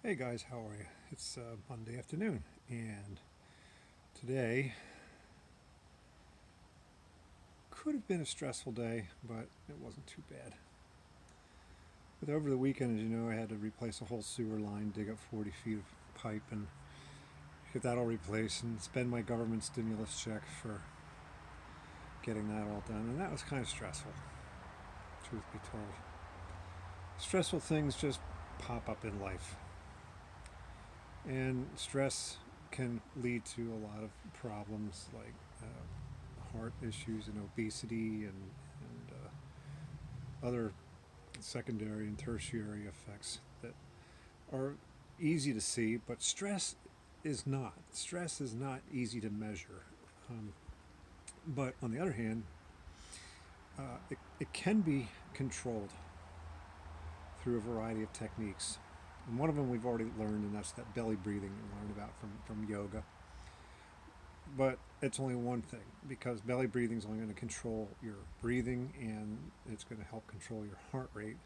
Hey guys, how are you? It's Monday afternoon, and today could have been a stressful day, but it wasn't too bad. But over the weekend, as you know, I had to replace a whole sewer line, dig up 40 feet of pipe, and get that all replaced, and spend my government stimulus check for getting that all done, and that was kind of stressful, truth be told. Stressful things just pop up in life, and stress can lead to a lot of problems like heart issues and obesity and other secondary and tertiary effects that are easy to see, but stress is not. Stress is not easy to measure. Um, but on the other hand, it can be controlled through a variety of techniques. And one of them we've already learned, and that's that belly breathing we learned about from yoga. But it's only one thing because belly breathing is only going to control your breathing and it's going to help control your heart rate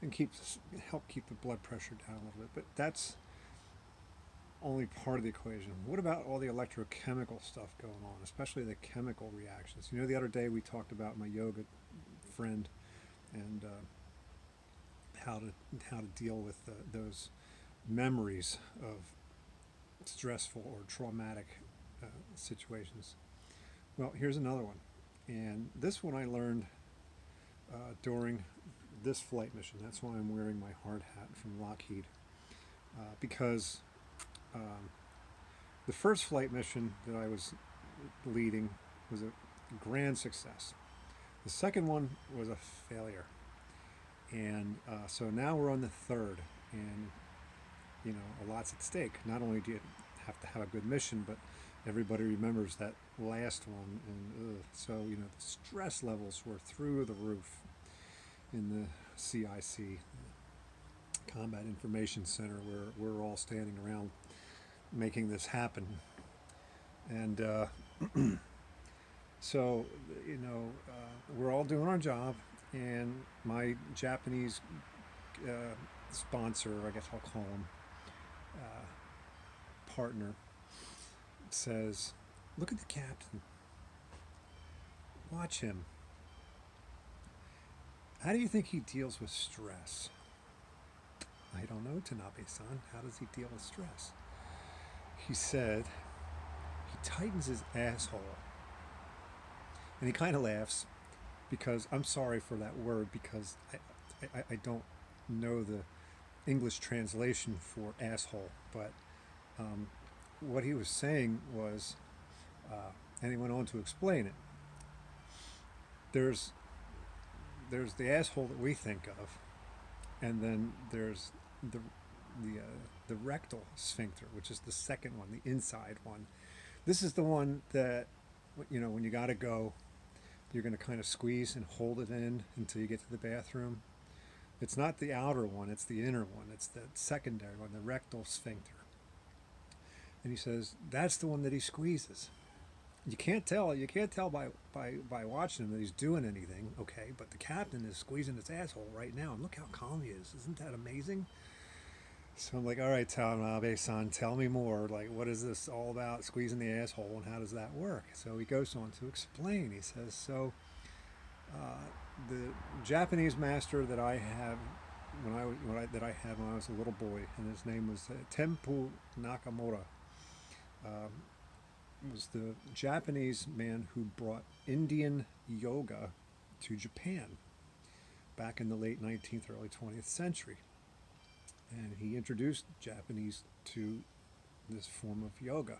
and help keep the blood pressure down a little bit. But that's only part of the equation. What about all the electrochemical stuff going on, especially the chemical reactions? You know, the other day we talked about my yoga friend and how to deal with those memories of stressful or traumatic situations. Well, here's another one, and this one I learned during this flight mission. That's why I'm wearing my hard hat from Lockheed, because um, the first flight mission that I was leading was a grand success. The second one was a failure, and so now we're on the third, and you know a lot's at stake. Not only do you have to have a good mission, but everybody remembers that last one, and so you know the stress levels were through the roof in the CIC, Combat Information Center, where we're all standing around making this happen. And so, you know, we're all doing our job, and my Japanese uh, sponsor, I guess I'll call him, partner, says, "Look at the captain. Watch him. How do you think he deals with stress?" I don't know, Tanabe-san. How does he deal with stress? He said he tightens his asshole. And he kind of laughs because I'm sorry for that word because I don't know the English translation for asshole. But um, what he was saying was, and he went on to explain it. There's there's the asshole that we think of, and then there's the rectal sphincter, which is the second one, the inside one. This is the one that you know when you got to go, you're going to kind of squeeze and hold it in until you get to the bathroom. It's not the outer one, it's the inner one. It's the secondary one, the rectal sphincter. And he says that's the one that he squeezes. You can't tell by watching him that he's doing anything, okay? But the captain is squeezing his asshole right now, and look how calm he is. Isn't that amazing? So I'm like, all right, Tanabe-san, tell me more. Like, what is this all about, squeezing the asshole, and how does that work? So he goes on to explain. He says, so the Japanese master that I have that I had when I was a little boy, and his name was Tempu Nakamura, um, was the Japanese man who brought Indian yoga to Japan back in the late 19th, early 20th century. And he introduced Japanese to this form of yoga.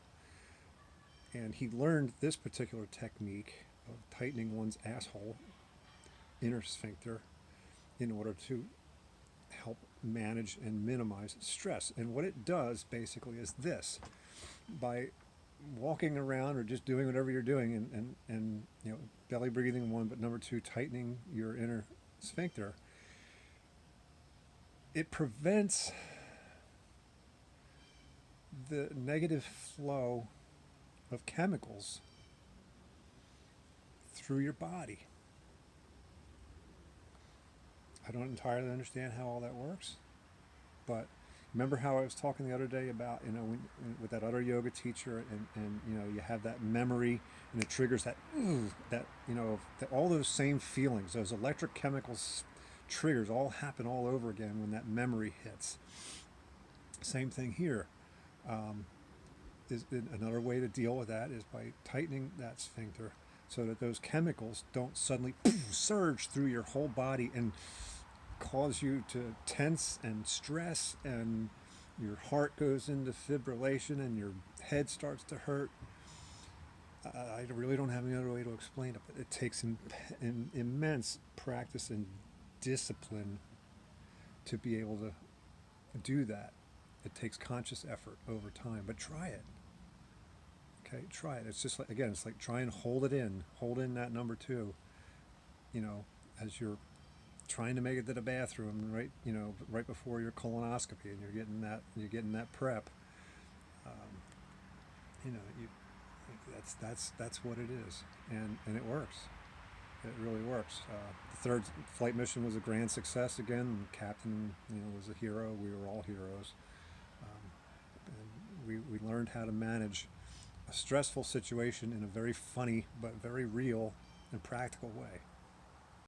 And he learned this particular technique of tightening one's asshole, inner sphincter, in order to help manage and minimize stress. And what it does basically is this: by walking around or just doing whatever you're doing and you know belly breathing one, but number two, tightening your inner sphincter, it prevents the negative flow of chemicals through your body. I don't entirely understand how all that works, but Remember how I was talking the other day about, with that other yoga teacher, and you have that memory, and it triggers that ooh, that that, all those same feelings, those electric chemicals triggers all happen all over again when that memory hits. Same thing here. Um, is another way to deal with that is by tightening that sphincter so that those chemicals don't suddenly surge through your whole body and cause you to tense and stress, and your heart goes into fibrillation and your head starts to hurt. I really don't have any other way to explain it, but it takes immense practice and discipline to be able to do that. It takes conscious effort over time, but try it. Okay, try it. It's just like, again, it's like try and hold in that number two. You know, as you're trying to make it to the bathroom, right? Right before your colonoscopy, and you're getting that prep. Um, you that's what it is, and it works. It really works. The third flight mission was a grand success again. The captain, was a hero. We were all heroes, and we learned how to manage a stressful situation in a very funny but very real and practical way.